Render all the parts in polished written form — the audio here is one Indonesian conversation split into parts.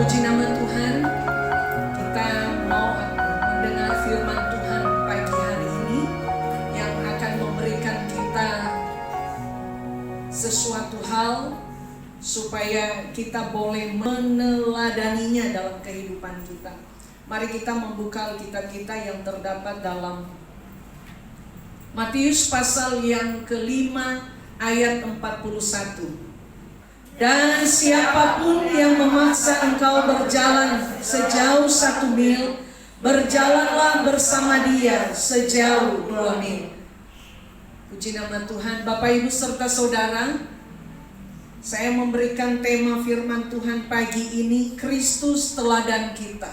Puji nama Tuhan, kita mau mendengar firman Tuhan pagi hari ini yang akan memberikan kita sesuatu hal supaya kita boleh meneladaninya dalam kehidupan kita. Mari kita membuka Alkitab kita yang terdapat dalam Matius pasal yang kelima ayat 41. Dan siapapun yang memaksa engkau berjalan sejauh 1 mil, berjalanlah bersama dia sejauh 2 mil. Puji nama Tuhan. Bapak Ibu serta saudara, saya memberikan tema firman Tuhan pagi ini, Kristus teladan kita.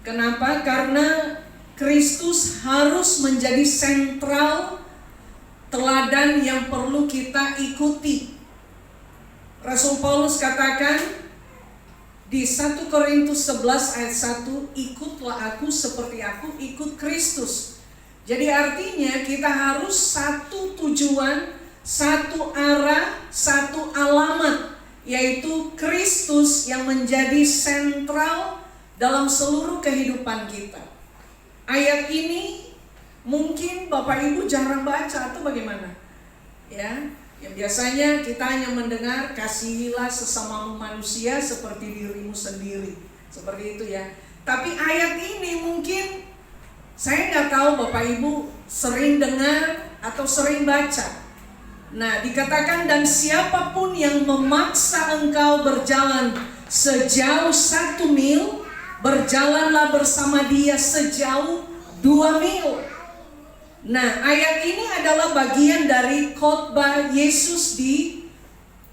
Kenapa? Karena Kristus harus menjadi sentral teladan yang perlu kita ikuti. Rasul Paulus katakan di 1 Korintus 11 ayat 1, ikutlah aku seperti aku ikut Kristus. Jadi artinya kita harus satu tujuan, satu arah, satu alamat, yaitu Kristus yang menjadi sentral dalam seluruh kehidupan kita. Ayat ini mungkin Bapak Ibu jarang baca atau bagaimana? Ya, yang biasanya kita hanya mendengar kasihilah sesamamu manusia seperti dirimu sendiri. Seperti itu ya. Tapi ayat ini mungkin saya nggak tahu Bapak Ibu sering dengar atau sering baca. Nah, dikatakan dan siapapun yang memaksa engkau berjalan sejauh 1 mil, berjalanlah bersama dia sejauh 2 mil. Nah, ayat ini adalah bagian dari khotbah Yesus di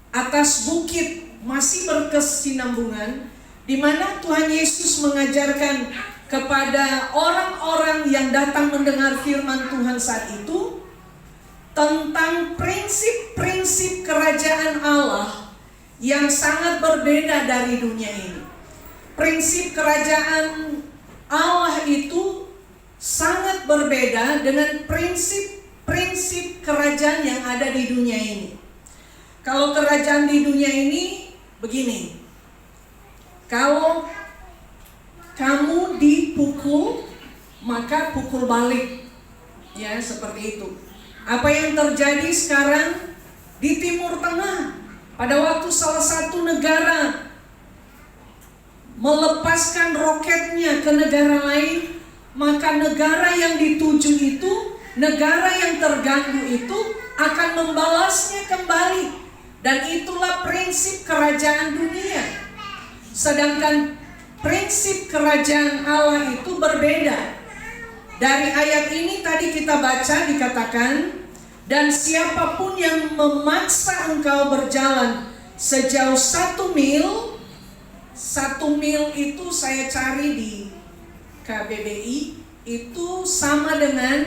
atas bukit, masih berkesinambungan, di mana Tuhan Yesus mengajarkan kepada orang-orang yang datang mendengar firman Tuhan saat itu tentang prinsip-prinsip kerajaan Allah yang sangat berbeda dari dunia ini. Prinsip kerajaan Allah itu sangat berbeda dengan prinsip-prinsip kerajaan yang ada di dunia ini. Kalau kerajaan di dunia ini begini, kalau kamu dipukul, maka pukul balik. Ya, seperti itu. Apa yang terjadi sekarang di Timur Tengah, pada waktu salah satu negara melepaskan roketnya ke negara lain, maka negara yang dituju itu, negara yang terganggu itu akan membalasnya kembali. Dan itulah prinsip kerajaan dunia. Sedangkan prinsip kerajaan Allah itu berbeda. Dari ayat ini tadi kita baca dikatakan, dan siapapun yang memaksa engkau berjalan sejauh 1 mil, 1 mil itu saya cari di KBBI itu sama dengan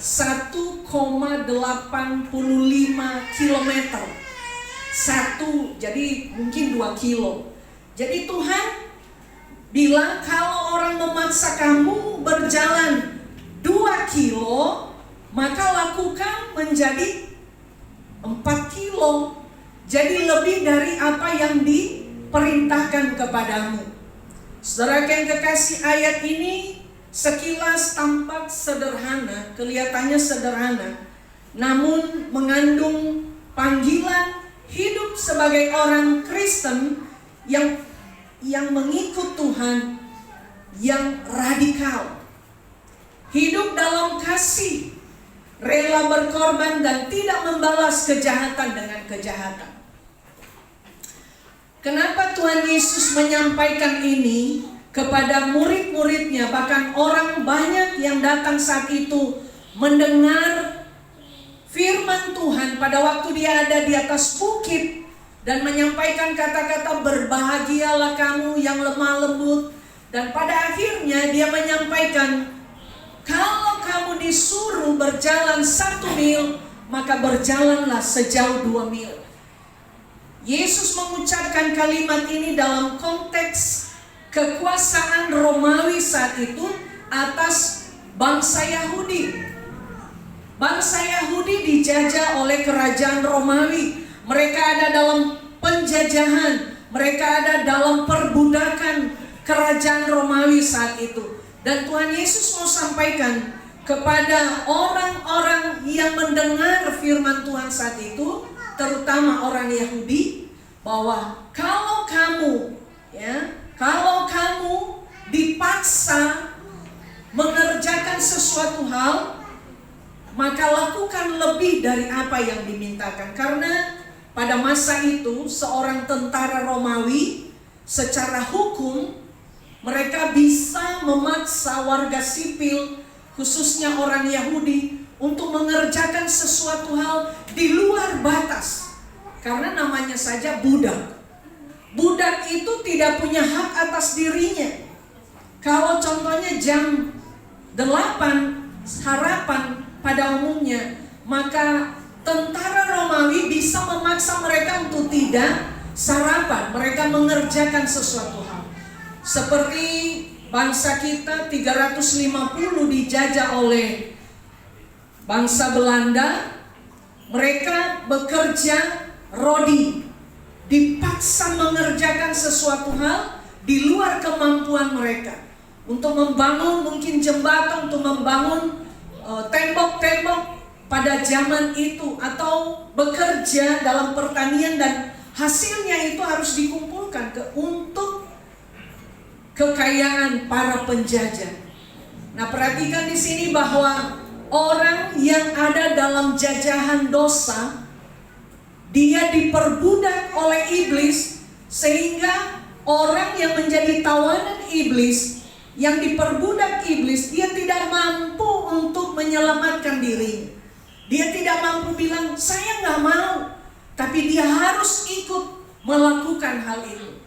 1,85 kilometer. Jadi mungkin 2 kilo. Jadi Tuhan bilang kalau orang memaksa kamu berjalan 2 kilo, maka lakukan menjadi 4 kilo. Jadi lebih dari apa yang diperintahkan kepadamu. Saudara yang kekasih, ayat ini sekilas tampak sederhana, kelihatannya sederhana, namun mengandung panggilan hidup sebagai orang Kristen yang mengikut Tuhan, yang radikal. Hidup dalam kasih, rela berkorban dan tidak membalas kejahatan dengan kejahatan. Kenapa Tuhan Yesus menyampaikan ini kepada murid-muridnya, bahkan orang banyak yang datang saat itu mendengar firman Tuhan pada waktu dia ada di atas bukit dan menyampaikan kata-kata berbahagialah kamu yang lemah lembut, dan pada akhirnya dia menyampaikan kalau kamu disuruh berjalan 1 mil, maka berjalanlah sejauh 2 mil. Yesus mengucapkan kalimat ini dalam konteks kekuasaan Romawi saat itu atas bangsa Yahudi. Bangsa Yahudi dijajah oleh kerajaan Romawi. Mereka ada dalam penjajahan. Mereka ada dalam perbudakan kerajaan Romawi saat itu. Dan Tuhan Yesus mau sampaikan kepada orang-orang yang mendengar firman Tuhan saat itu, terutama orang Yahudi, bahwa kalau kamu dipaksa mengerjakan sesuatu hal, maka lakukan lebih dari apa yang dimintakan. Karena pada masa itu seorang tentara Romawi secara hukum mereka bisa memaksa warga sipil, khususnya orang Yahudi, untuk mengerjakan sesuatu hal di luar batas. Karena namanya saja budak. Budak itu tidak punya hak atas dirinya. Kalau contohnya jam 8 sarapan pada umumnya, maka tentara Romawi bisa memaksa mereka untuk tidak sarapan. Mereka mengerjakan sesuatu hal. Seperti bangsa kita 350 dijajah oleh bangsa Belanda, mereka bekerja rodi, dipaksa mengerjakan sesuatu hal di luar kemampuan mereka. Untuk membangun mungkin jembatan, untuk membangun tembok-tembok pada zaman itu, atau bekerja dalam pertanian, dan hasilnya itu harus dikumpulkan untuk kekayaan para penjajah. Nah, perhatikan di sini bahwa orang yang ada dalam jajahan dosa, dia diperbudak oleh iblis, sehingga orang yang menjadi tawanan iblis, yang diperbudak iblis, dia tidak mampu untuk menyelamatkan diri. Dia tidak mampu bilang, saya nggak mau, tapi dia harus ikut melakukan hal itu.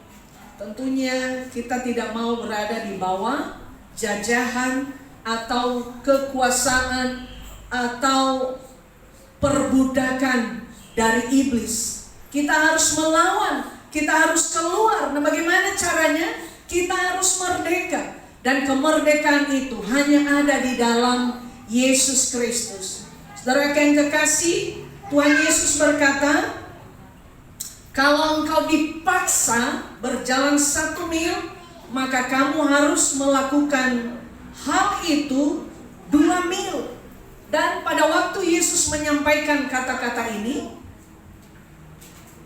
Tentunya kita tidak mau berada di bawah jajahan atau kekuasaan atau perbudakan dari iblis. Kita harus melawan, kita harus keluar. Nah, bagaimana caranya? Kita harus merdeka. Dan kemerdekaan itu hanya ada di dalam Yesus Kristus. Saudara yang kekasih, Tuhan Yesus berkata, kalau engkau dipaksa berjalan 1 mil, maka kamu harus melakukan hal itu 2 mil. Dan pada waktu Yesus menyampaikan kata-kata ini,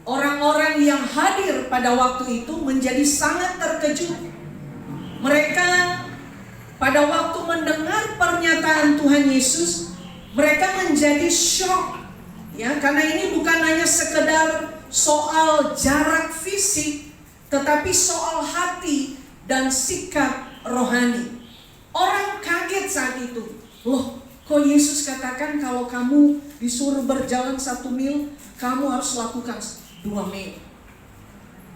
orang-orang yang hadir pada waktu itu menjadi sangat terkejut. Mereka pada waktu mendengar pernyataan Tuhan Yesus, mereka menjadi shock, ya, karena ini bukan hanya sekedar soal jarak fisik, tetapi soal hati dan sikap rohani. Orang kaget saat itu. Loh, kok Yesus katakan kalau kamu disuruh berjalan 1 mil, kamu harus lakukan 2 mil.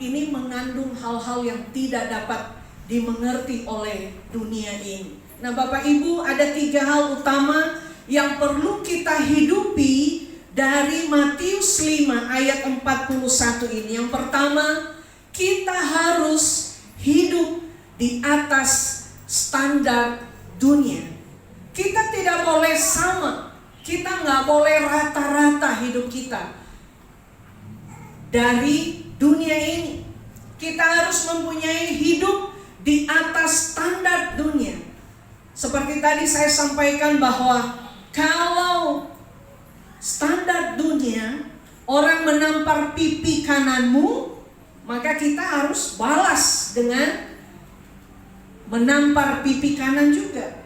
Ini mengandung hal-hal yang tidak dapat dimengerti oleh dunia ini. Nah, Bapak Ibu, ada 3 hal utama yang perlu kita hidupi dari Matius 5 ayat 41 ini. Yang pertama, kita harus hidup di atas standar dunia. Kita tidak boleh sama. Kita nggak boleh rata-rata hidup kita dari dunia ini. Kita harus mempunyai hidup di atas standar dunia. Seperti tadi saya sampaikan bahwa kalau standar dunia, orang menampar pipi kananmu, maka kita harus balas dengan menampar pipi kanan juga.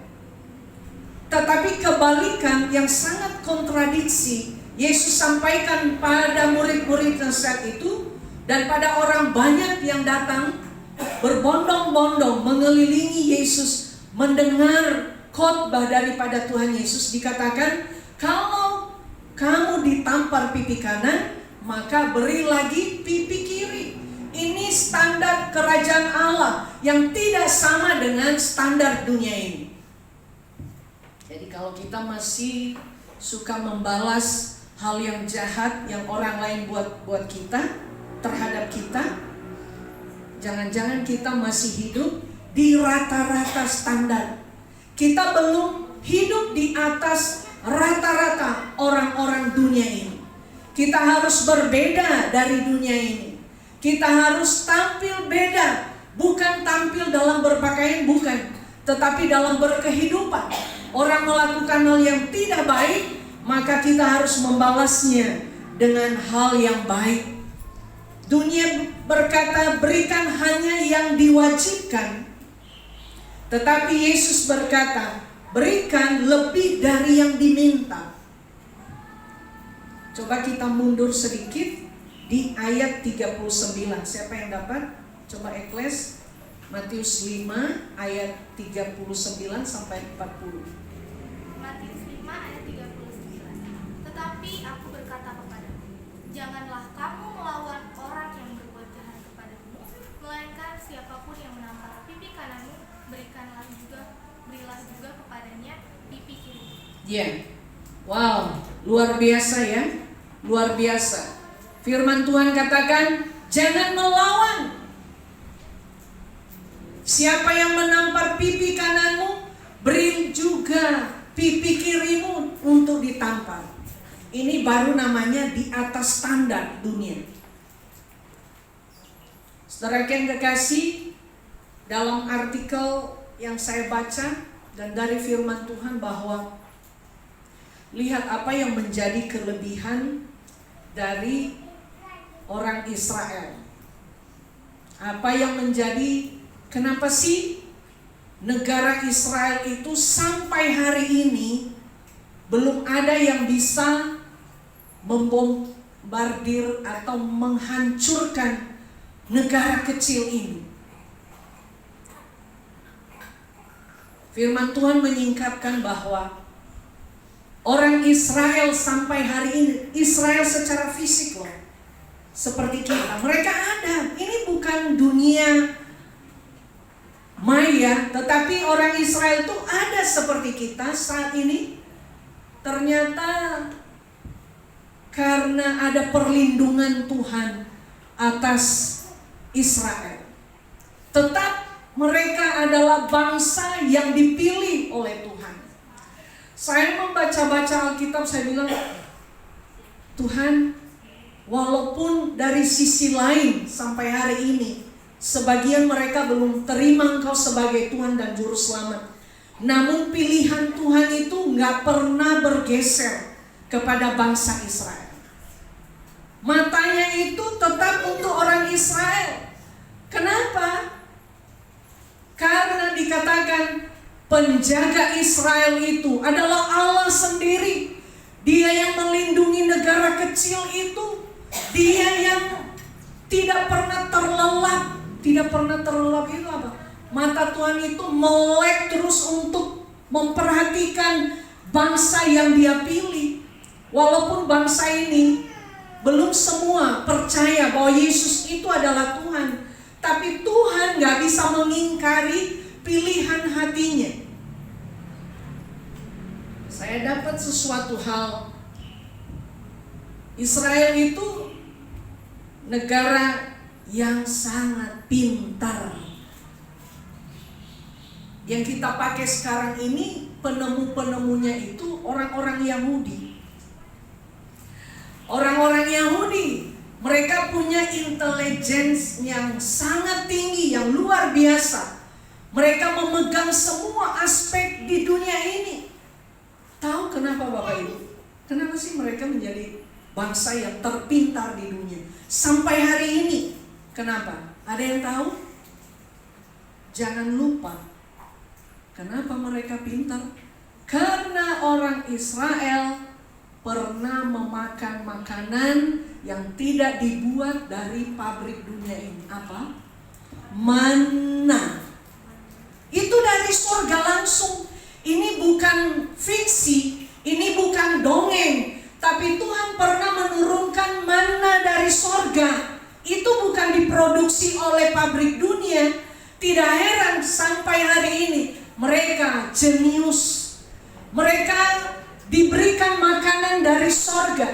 Tetapi kebalikan yang sangat kontradiksi, Yesus sampaikan pada murid-muridnya saat itu, dan pada orang banyak yang datang berbondong-bondong mengelilingi Yesus mendengar khotbah daripada Tuhan Yesus. Dikatakan, kalau kamu ditampar pipi kanan, maka beri lagi pipi kiri. Ini standar kerajaan Allah yang tidak sama dengan standar dunia ini. Jadi kalau kita masih suka membalas hal yang jahat yang orang lain buat kita, terhadap kita, jangan-jangan kita masih hidup di rata-rata standar. Kita belum hidup di atas rata-rata orang-orang dunia ini. Kita harus berbeda dari dunia ini. Kita harus tampil beda, bukan tampil dalam berpakaian, bukan, tetapi dalam berkehidupan. Orang melakukan hal yang tidak baik, maka kita harus membalasnya dengan hal yang baik. Dunia berkata, berikan hanya yang diwajibkan. Tetapi Yesus berkata, berikan lebih dari yang diminta. Coba kita mundur sedikit di ayat 39. Siapa yang dapat? Coba Ekles Matius 5 ayat 39 sampai 40. Matius 5 ayat 39. Tetapi aku berkata kepadamu, janganlah kamu melawan orang yang berbuat jahat kepadamu, melainkan siapapun yang menampar pipi kananmu, berilah juga kepadanya pipi kiri. Wow, luar biasa ya. Luar biasa. Firman Tuhan katakan, jangan melawan. Siapa yang menampar pipi kananmu, beri juga pipi kirimu untuk ditampar. Ini baru namanya di atas standar dunia. Saudara yang kekasih, dalam artikel yang saya baca dan dari firman Tuhan bahwa lihat apa yang menjadi kelebihan dari orang Israel. Apa yang menjadi, kenapa sih negara Israel itu sampai hari ini belum ada yang bisa membombardir atau menghancurkan negara kecil ini? Firman Tuhan menyingkapkan bahwa orang Israel sampai hari ini, Israel secara fisik loh, seperti kita, mereka ada. Ini bukan dunia maya, tetapi orang Israel itu ada seperti kita saat ini. Ternyata karena ada perlindungan Tuhan atas Israel, tetap mereka adalah bangsa yang dipilih oleh Tuhan. Saya membaca-baca Alkitab, saya bilang, Tuhan, walaupun dari sisi lain sampai hari ini sebagian mereka belum terima Engkau sebagai Tuhan dan Juru Selamat, namun pilihan Tuhan itu gak pernah bergeser kepada bangsa Israel. Matanya itu tetap untuk orang Israel. Kenapa? Karena dikatakan penjaga Israel itu adalah Allah sendiri. Dia yang melindungi negara kecil itu. Dia yang tidak pernah terlelap. Tidak pernah terlelap itu apa? Mata Tuhan itu melek terus untuk memperhatikan bangsa yang Dia pilih. Walaupun bangsa ini belum semua percaya bahwa Yesus itu adalah Tuhan, tapi Tuhan gak bisa mengingkari pilihan hatinya. Saya dapat sesuatu hal. Israel itu negara yang sangat pintar. Yang kita pakai sekarang ini, penemu-penemunya itu orang-orang Yahudi. Orang-orang Yahudi, mereka punya intelligence yang sangat tinggi, yang luar biasa. Mereka memegang semua aspek di dunia ini. Tahu kenapa Bapak Ibu? Kenapa sih mereka menjadi bangsa yang terpintar di dunia sampai hari ini? Kenapa? Ada yang tahu? Jangan lupa, kenapa mereka pintar? Karena orang Israel pernah memakan makanan yang tidak dibuat dari pabrik dunia ini. Apa? Manna. Itu dari surga langsung. Ini bukan fiksi, ini bukan dongeng, tapi Tuhan pernah menurunkan manna dari surga. Itu bukan diproduksi oleh pabrik dunia. Tidak heran sampai hari ini mereka jenius. Mereka diberikan makanan dari surga.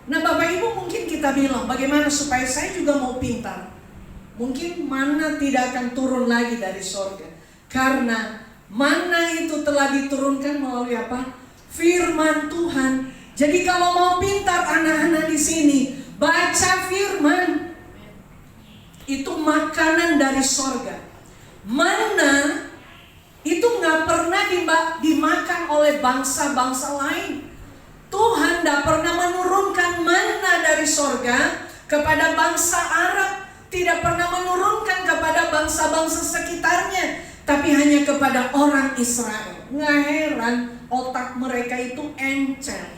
Nah Bapak Ibu, mungkin kita bilang, bagaimana supaya saya juga mau pintar? Mungkin manna tidak akan turun lagi dari surga, karena manna itu telah diturunkan melalui apa? Firman Tuhan. Jadi kalau mau pintar anak-anak di sini, baca firman. itu makanan dari sorga. Manna itu gak pernah dimakan oleh bangsa-bangsa lain. Tuhan gak pernah menurunkan manna dari sorga kepada bangsa Arab, tidak pernah menurunkan kepada bangsa-bangsa sekitarnya, tapi hanya kepada orang Israel. Nggak heran otak mereka itu encer.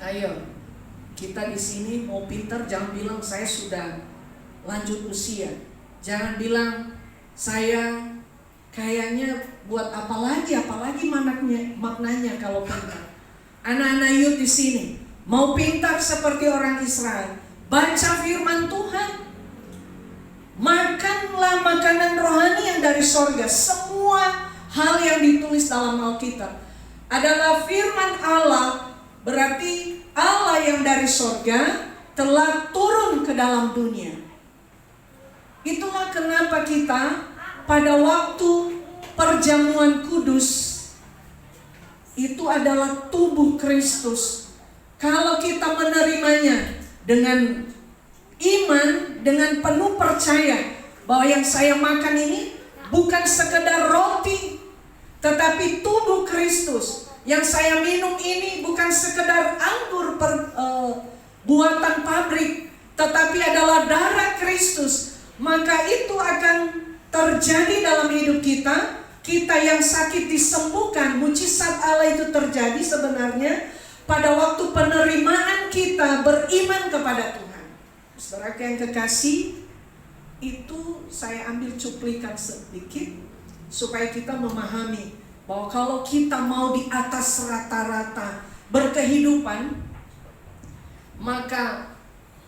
Ayo, kita di sini mau pintar, jangan bilang saya sudah lanjut usia. Jangan bilang saya kayaknya buat apalagi maknanya kalau pintar. Anak-anak youth di sini mau pintar seperti orang Israel, baca firman Tuhan. Makanlah makanan rohani yang dari sorga. Semua hal yang ditulis dalam Alkitab adalah firman Allah. Berarti Allah yang dari sorga telah turun ke dalam dunia. Itulah kenapa kita pada waktu perjamuan kudus itu adalah tubuh Kristus. Kalau kita menerimanya dengan iman, dengan penuh percaya bahwa yang saya makan ini bukan sekedar roti, tetapi tubuh Kristus. Yang saya minum ini bukan sekedar anggur buatan pabrik, tetapi adalah darah Kristus. Maka itu akan terjadi dalam hidup kita. Kita yang sakit disembuhkan. Mujizat Allah itu terjadi sebenarnya pada waktu penerimaan kita beriman kepada Tuhan. Saudara yang kekasih, itu saya ambil cuplikan sedikit supaya kita memahami bahwa kalau kita mau di atas rata-rata berkehidupan, maka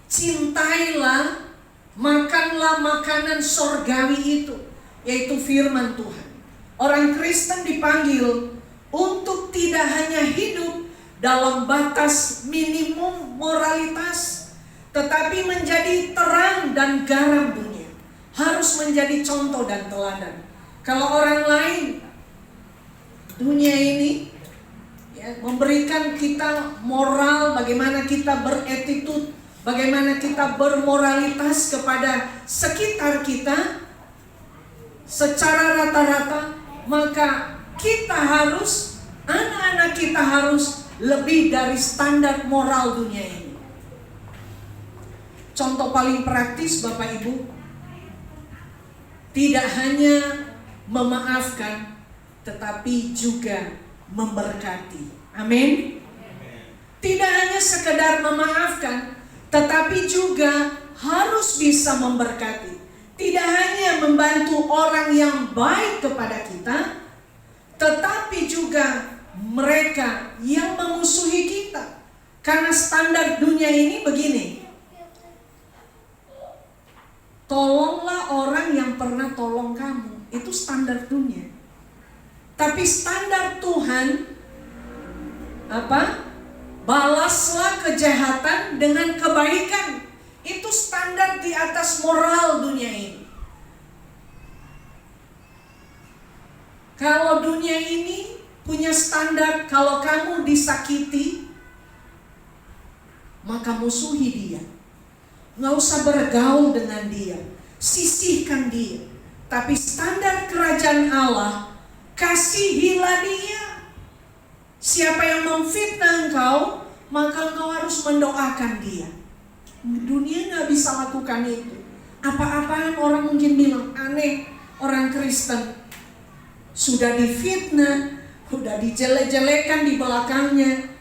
cintailah, makanlah makanan sorgawi itu, yaitu firman Tuhan. Orang Kristen dipanggil untuk tidak hanya hidup dalam batas minimum moralitas, tetapi menjadi terang dan garam dunia. Harus menjadi contoh dan teladan. Kalau orang lain dunia ini memberikan kita moral, bagaimana kita beretitut, bagaimana kita bermoralitas kepada sekitar kita secara rata-rata, maka kita harus, anak-anak kita harus lebih dari standar moral dunia ini. Contoh paling praktis Bapak Ibu, tidak hanya memaafkan, tetapi juga memberkati. Amin. Tidak hanya sekedar memaafkan, tetapi juga harus bisa memberkati. Tidak hanya membantu orang yang baik kepada kita, tetapi juga mereka yang memusuhi kita. Karena standar dunia ini begini, tolonglah orang yang pernah tolong kamu. Itu standar dunia. Tapi standar Tuhan apa? Balaslah kejahatan dengan kebaikan. Itu standar di atas moral dunia ini. Kalau dunia ini punya standar, kalau kamu disakiti, maka musuhi dia. Nggak usah bergaul dengan dia, sisihkan dia. Tapi standar kerajaan Allah, kasihilah dia. Siapa yang memfitnah engkau, maka engkau harus mendoakan dia. Dunia gak bisa lakukan itu. Apa-apaan orang mungkin bilang aneh. Orang Kristen sudah difitnah, sudah dijelek-jelekan di belakangnya,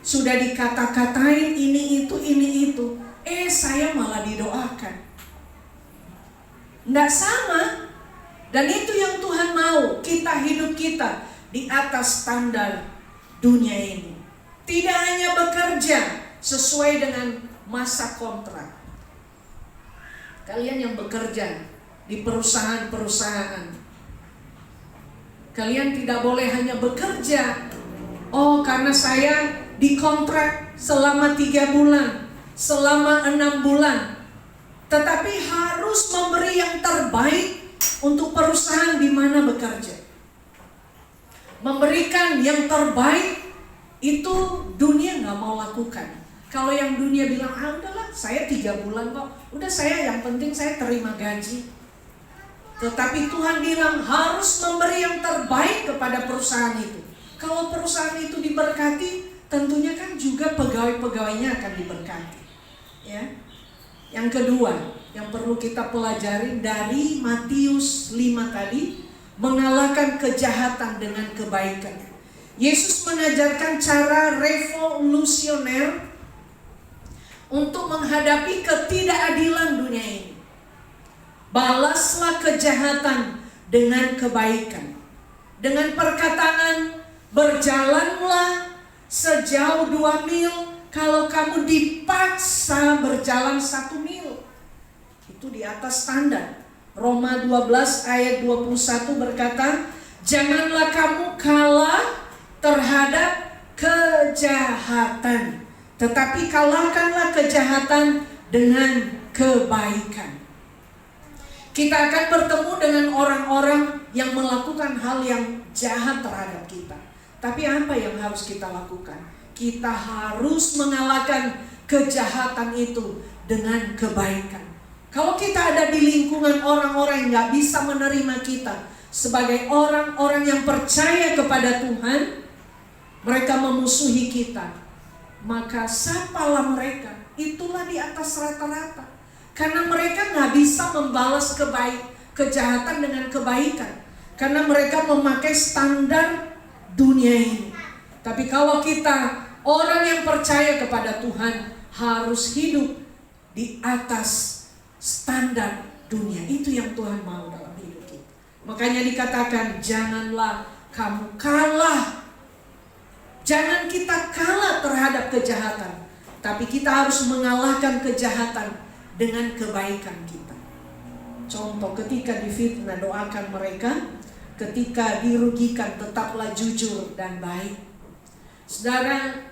sudah dikata-katain ini itu, saya malah didoakan. Nggak sama. Dan itu yang Tuhan mau, kita hidup kita di atas standar dunia ini. Tidak hanya bekerja sesuai dengan masa kontrak. Kalian yang bekerja di perusahaan-perusahaan, kalian tidak boleh hanya bekerja, karena saya dikontrak selama 3 bulan, selama 6 bulan. Tetapi harus memberi yang terbaik untuk perusahaan di mana bekerja. Memberikan yang terbaik itu dunia gak mau lakukan. Kalau yang dunia bilang, udahlah saya 3 bulan kok, udah saya yang penting saya terima gaji. Tetapi Tuhan bilang harus memberi yang terbaik kepada perusahaan itu. Kalau perusahaan itu diberkati, tentunya kan juga pegawai-pegawainya akan diberkati. Ya. Yang kedua, yang perlu kita pelajari dari Matius 5 tadi, mengalahkan kejahatan dengan kebaikan. Yesus mengajarkan cara revolusioner untuk menghadapi ketidakadilan dunia ini. Balaslah kejahatan dengan kebaikan. Dengan perkataan, berjalanlah sejauh 2 mil kalau kamu dipaksa berjalan 1 mil. Itu di atas standar. Roma 12 ayat 21 berkata, janganlah kamu kalah terhadap kejahatan, tetapi kalahkanlah kejahatan dengan kebaikan. Kita akan bertemu dengan orang-orang yang melakukan hal yang jahat terhadap kita. Tapi apa yang harus kita lakukan? Kita harus mengalahkan kejahatan itu dengan kebaikan. Kalau kita ada di lingkungan orang-orang yang gak bisa menerima kita sebagai orang-orang yang percaya kepada Tuhan, mereka memusuhi kita, maka sapalah mereka, itulah di atas rata-rata. Karena mereka gak bisa membalas kejahatan dengan kebaikan. Karena mereka memakai standar dunia ini. Tapi kalau kita, orang yang percaya kepada Tuhan, harus hidup di atas standar dunia. Itu yang Tuhan mau dalam hidup kita. Makanya dikatakan, janganlah kamu kalah. Jangan kita kalah terhadap kejahatan, tapi kita harus mengalahkan kejahatan dengan kebaikan kita. Contoh, ketika difitnah, doakan mereka. Ketika dirugikan, tetaplah jujur dan baik. Saudara,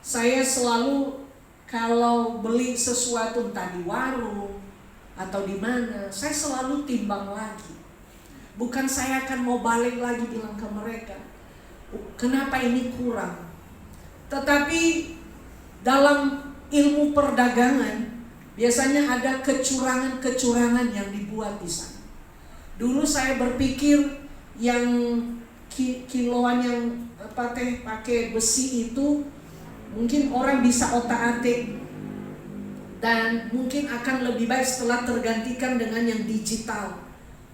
saya selalu kalau beli sesuatu entah di warung atau di mana, saya selalu timbang lagi. Bukan saya akan mau balik lagi bilang ke mereka, kenapa ini kurang. Tetapi dalam ilmu perdagangan biasanya ada kecurangan-kecurangan yang dibuat di sana. Dulu saya berpikir yang kiloan yang pakai besi itu mungkin orang bisa otak-atik dan mungkin akan lebih baik setelah tergantikan dengan yang digital.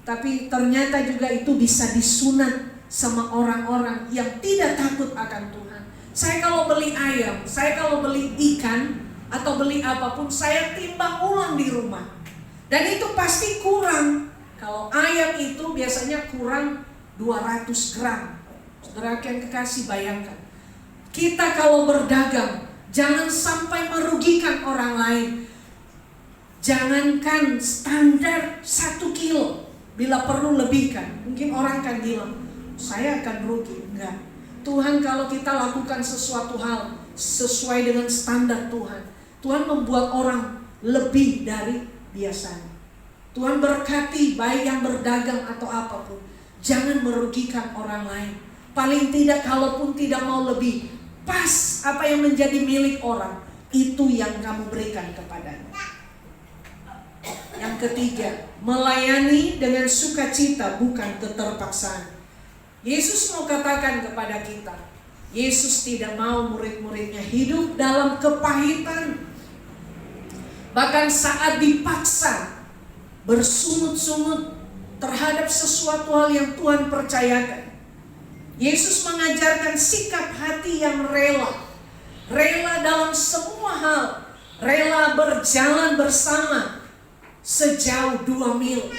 Tapi ternyata juga itu bisa disunat sama orang-orang yang tidak takut akan Tuhan. Saya kalau beli ayam, saya kalau beli ikan atau beli apapun, saya timbang ulang di rumah. Dan itu pasti kurang. Kalau ayam itu biasanya kurang 200 gram. Saudara yang kekasih, bayangkan. Kita kalau berdagang, jangan sampai merugikan orang lain. Jangankan standar 1 kilo, bila perlu lebihkan. Mungkin orang akan bilang, saya akan rugi. Enggak. Tuhan kalau kita lakukan sesuatu hal sesuai dengan standar Tuhan, Tuhan membuat orang lebih dari biasanya. Tuhan berkati baik yang berdagang atau apapun. Jangan merugikan orang lain. Paling tidak kalaupun tidak mau lebih, pas apa yang menjadi milik orang, itu yang kamu berikan kepadanya. Yang ketiga, melayani dengan sukacita bukan keterpaksaan. Yesus mau katakan kepada kita, Yesus tidak mau murid-muridnya hidup dalam kepahitan. Bahkan saat dipaksa, bersungut-sungut terhadap sesuatu hal yang Tuhan percayakan. Yesus mengajarkan sikap hati yang rela. Rela dalam semua hal. Rela berjalan bersama sejauh 2 mil.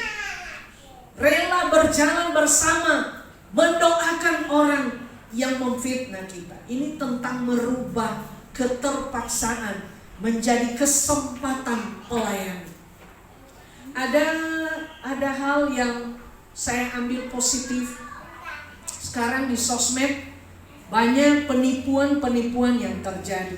Rela berjalan bersama, mendoakan orang yang memfitnah kita. Ini tentang merubah keterpaksaan menjadi kesempatan pelayanan. Ada hal yang saya ambil positif. Sekarang di sosmed banyak penipuan-penipuan yang terjadi.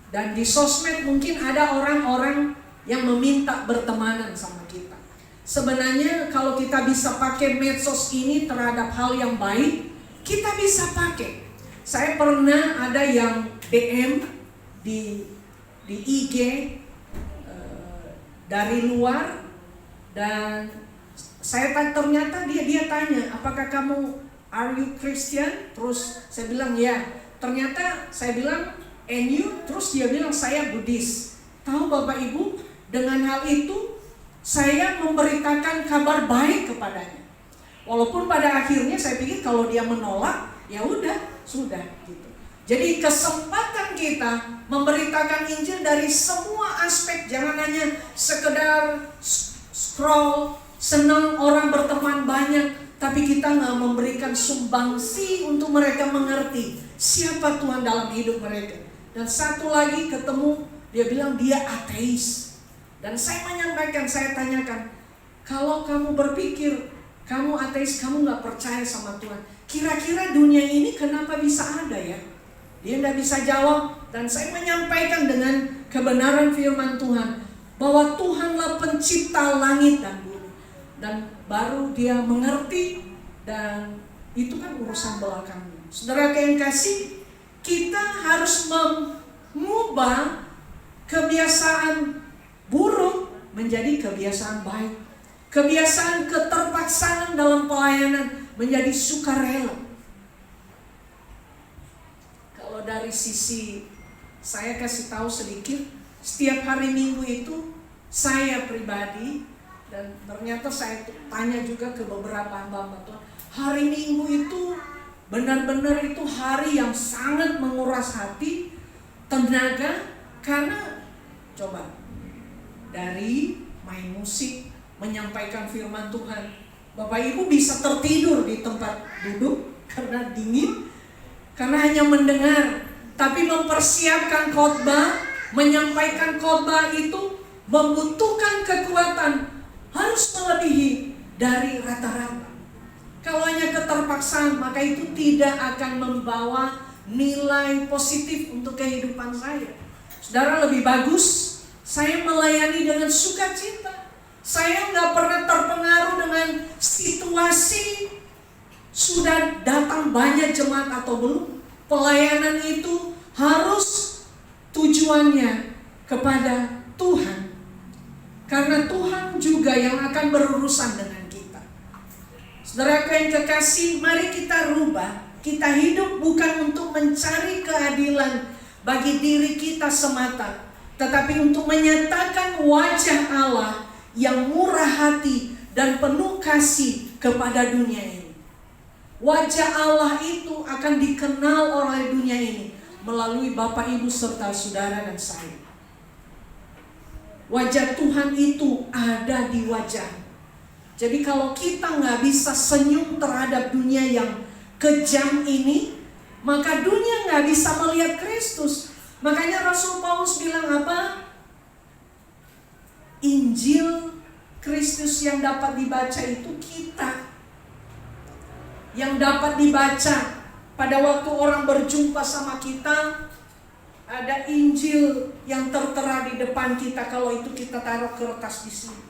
Dan di sosmed mungkin ada orang-orang yang meminta bertemanan sama kita. Sebenarnya kalau kita bisa pakai medsos ini terhadap hal yang baik, kita bisa pakai. Saya pernah ada yang DM di IG dari luar, dan ternyata dia tanya, apakah kamu are you Christian? Terus saya bilang ya. Ternyata saya bilang and you? Terus dia bilang saya Buddhis. Tahu Bapak Ibu, dengan hal itu saya memberitakan kabar baik kepadanya. Walaupun pada akhirnya saya pikir kalau dia menolak, ya udah, sudah gitu. Jadi kesempatan kita memberitakan Injil dari semua aspek, jangan hanya sekedar scroll, senang orang berteman banyak, tapi kita nggak memberikan sumbangsi untuk mereka mengerti siapa Tuhan dalam hidup mereka. Dan satu lagi ketemu, dia bilang dia ateis. Dan saya menyampaikan, saya tanyakan, kalau kamu berpikir kamu ateis, kamu nggak percaya sama Tuhan, kira-kira dunia ini kenapa bisa ada ya? Dia tidak bisa jawab, dan saya menyampaikan dengan kebenaran firman Tuhan bahwa Tuhanlah pencipta langit dan bumi. Dan baru dia mengerti, dan itu kan urusan belakangnya. Saudara yang kasih, kita harus mengubah kebiasaan buruk menjadi kebiasaan baik. Kebiasaan keterpaksaan dalam pelayanan menjadi sukarela. Dari sisi saya kasih tahu sedikit, setiap hari Minggu itu saya pribadi, dan ternyata saya tanya juga ke beberapa hamba Tuhan, hari Minggu itu benar-benar itu hari yang sangat menguras hati, tenaga, karena coba dari main musik, menyampaikan firman Tuhan, Bapak Ibu bisa tertidur di tempat duduk karena dingin, karena hanya mendengar. Tapi mempersiapkan khotbah, menyampaikan khotbah itu membutuhkan kekuatan, harus melebihi dari rata-rata. Kalau hanya keterpaksaan, maka itu tidak akan membawa nilai positif untuk kehidupan saya. Saudara, lebih bagus saya melayani dengan sukacita. Saya nggak pernah terpengaruh dengan situasi sudah datang banyak jemaat atau belum. Pelayanan itu harus tujuannya kepada Tuhan, karena Tuhan juga yang akan berurusan dengan kita. Saudara yang kekasih, mari kita rubah. Kita hidup bukan untuk mencari keadilan bagi diri kita semata, tetapi untuk menyatakan wajah Allah yang murah hati dan penuh kasih kepada dunia ini. Wajah Allah itu akan dikenal oleh dunia ini melalui Bapak, Ibu, serta saudara dan saya. Wajah Tuhan itu ada di wajah. Jadi kalau kita nggak bisa senyum terhadap dunia yang kejam ini, maka dunia nggak bisa melihat Kristus. Makanya Rasul Paulus bilang apa? Injil Kristus yang dapat dibaca itu kita. Yang dapat dibaca pada waktu orang berjumpa sama kita, ada Injil yang tertera di depan kita. Kalau itu kita taruh kertas di sini,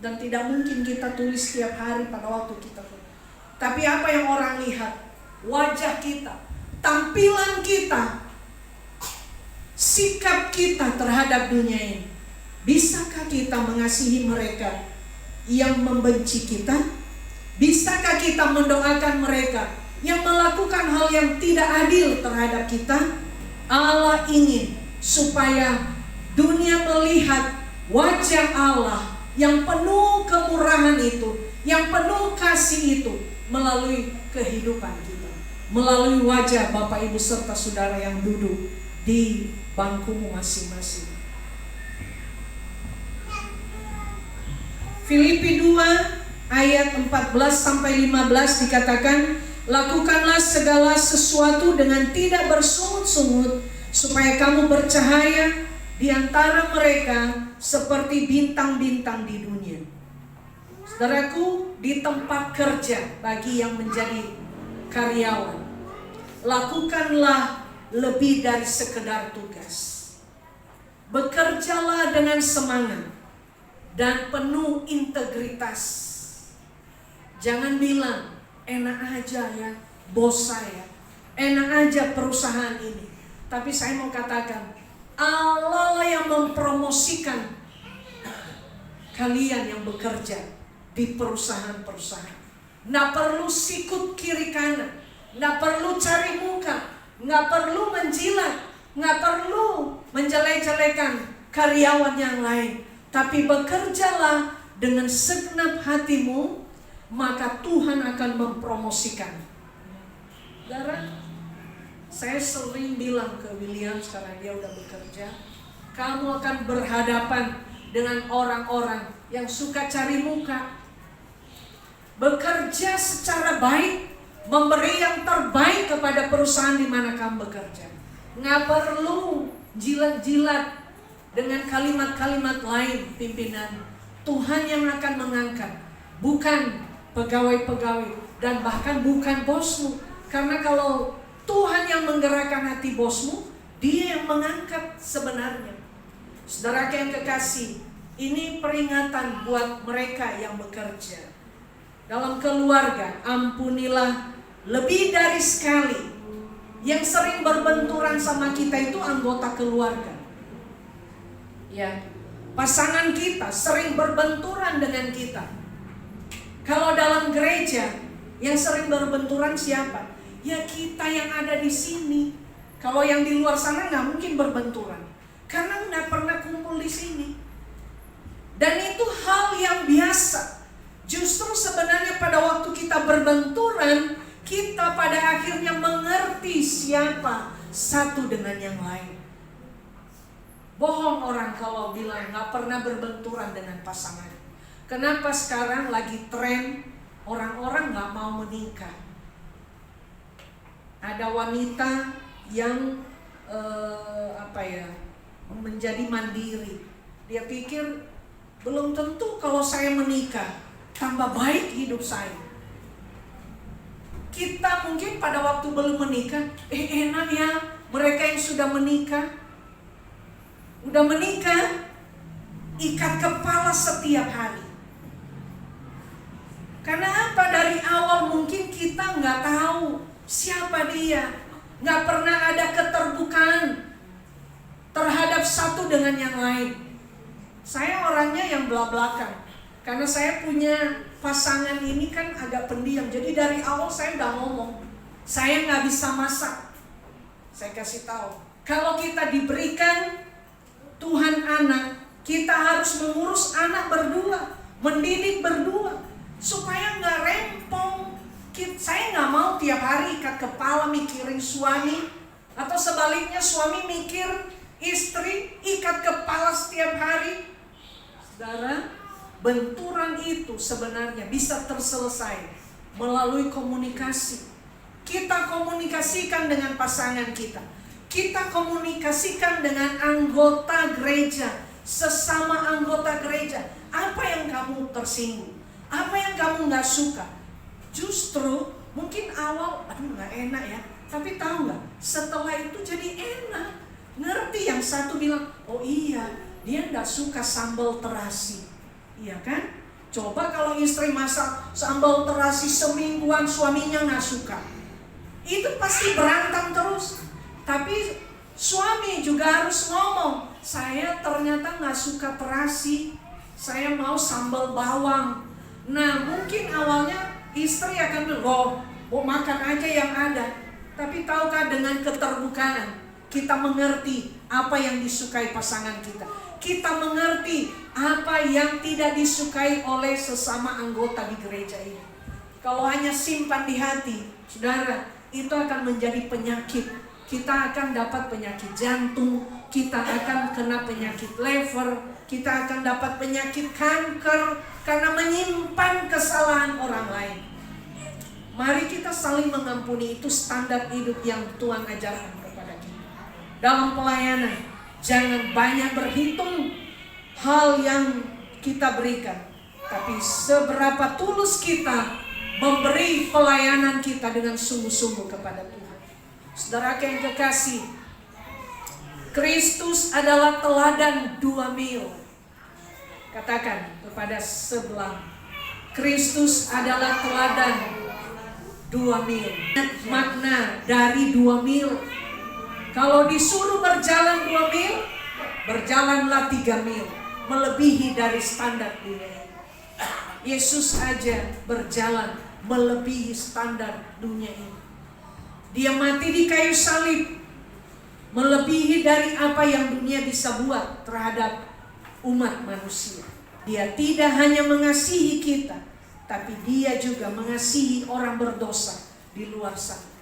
dan tidak mungkin kita tulis setiap hari pada waktu kita. Tapi apa yang orang lihat? Wajah kita, tampilan kita, sikap kita terhadap dunia ini. Bisakah kita mengasihi mereka yang membenci kita? Bisakah kita mendoakan mereka yang melakukan hal yang tidak adil terhadap kita? Allah ingin supaya dunia melihat wajah Allah yang penuh kemurahan itu, yang penuh kasih itu melalui kehidupan kita, melalui wajah Bapak, Ibu, serta saudara yang duduk di bangkumu masing-masing. Filipi 2 ayat 14-15 dikatakan, lakukanlah segala sesuatu dengan tidak bersungut-sungut, supaya kamu bercahaya di antara mereka seperti bintang-bintang di dunia. Saudaraku, di tempat kerja bagi yang menjadi karyawan, lakukanlah lebih dari sekedar tugas. Bekerjalah dengan semangat dan penuh integritas. Jangan bilang, enak aja ya bos saya, enak aja perusahaan ini. Tapi saya mau katakan, Allah lah yang mempromosikan kalian yang bekerja di perusahaan-perusahaan. Nggak perlu sikut kiri kanan, nggak perlu cari muka, nggak perlu menjilat, nggak perlu menjelek-jelekan karyawan yang lain. Tapi bekerjalah dengan segenap hatimu, maka Tuhan akan mempromosikan. Saudara, saya sering bilang ke William sekarang dia udah bekerja, kamu akan berhadapan dengan orang-orang yang suka cari muka. Bekerja secara baik, memberi yang terbaik kepada perusahaan di mana kamu bekerja. Nggak perlu jilat-jilat dengan kalimat-kalimat lain pimpinan. Tuhan yang akan mengangkat, bukan pegawai-pegawai dan bahkan bukan bosmu. Karena kalau Tuhan yang menggerakkan hati bosmu, Dia yang mengangkat sebenarnya. Saudara yang kekasih, ini peringatan buat mereka yang bekerja. Dalam keluarga, ampunilah lebih dari sekali. Yang sering berbenturan sama kita itu anggota keluarga. Ya, pasangan kita sering berbenturan dengan kita. Kalau dalam gereja, yang sering berbenturan siapa? Ya kita yang ada di sini. Kalau yang di luar sana nggak mungkin berbenturan, karena nggak pernah kumpul di sini. Dan itu hal yang biasa. Justru sebenarnya pada waktu kita berbenturan, kita pada akhirnya mengerti siapa satu dengan yang lain. Bohong orang kalau bilang nggak pernah berbenturan dengan pasangan. Kenapa sekarang lagi tren orang-orang nggak mau menikah? Ada wanita yang menjadi mandiri. Dia pikir belum tentu kalau saya menikah tambah baik hidup saya. Kita mungkin pada waktu belum menikah, enak ya mereka yang sudah menikah. Udah menikah, ikat kepala setiap hari. Karena apa? Dari awal mungkin kita nggak tahu siapa dia, nggak pernah ada keterbukaan terhadap satu dengan yang lain. Saya orangnya yang belak-belakan. Karena saya punya pasangan ini kan agak pendiam. Jadi dari awal saya udah ngomong, saya nggak bisa masak. Saya kasih tahu, kalau kita diberikan Tuhan anak, kita harus mengurus anak berdua, mendidik berdua, supaya nggak rempong. Saya nggak mau tiap hari ikat kepala mikirin suami, atau sebaliknya suami mikir istri, ikat kepala setiap hari. Saudara, benturan itu sebenarnya bisa terselesai melalui komunikasi. Kita komunikasikan dengan pasangan kita. Kita komunikasikan dengan anggota gereja, sesama anggota gereja. Apa yang kamu tersinggung? Apa yang kamu gak suka? Justru mungkin awal, aduh gak enak ya. Tapi tahu gak? Setelah itu jadi enak. Ngerti yang satu bilang, oh iya, dia gak suka sambal terasi. Iya kan? Coba kalau istri masak sambal terasi semingguan, suaminya gak suka. Itu pasti berantem terus. Tapi suami juga harus ngomong, saya ternyata gak suka terasi, saya mau sambal bawang. Nah mungkin awalnya istri akan bilang, mau makan aja yang ada. Tapi tahukah dengan keterbukaan kita mengerti apa yang disukai pasangan kita. Kita mengerti apa yang tidak disukai oleh sesama anggota di gereja ini. Kalau hanya simpan di hati, saudara, itu akan menjadi penyakit. Kita akan dapat penyakit jantung, kita akan kena penyakit liver, kita akan dapat penyakit kanker karena menyimpan kesalahan orang lain. Mari kita saling mengampuni, itu standar hidup yang Tuhan ajarkan kepada kita. Dalam pelayanan, jangan banyak berhitung hal yang kita berikan, tapi seberapa tulus kita memberi pelayanan kita dengan sungguh-sungguh kepada Tuhan. Saudara yang kekasih, Kristus adalah teladan 2 mil. Katakan kepada sebelah, Kristus adalah teladan 2 mil. Makna dari 2 mil. Kalau disuruh berjalan 2 mil, berjalanlah 3 mil, melebihi dari standar dunia. Yesus aja berjalan melebihi standar dunia ini. Dia mati di kayu salib, melebihi dari apa yang dunia bisa buat terhadap umat manusia. Dia tidak hanya mengasihi kita, tapi dia juga mengasihi orang berdosa di luar sana.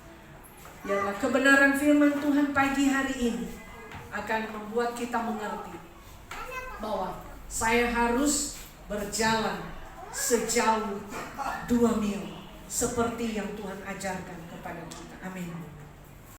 Biarlah kebenaran firman Tuhan pagi hari ini akan membuat kita mengerti bahwa saya harus berjalan sejauh 2 mil seperti yang Tuhan ajarkan kepada kita. Amin.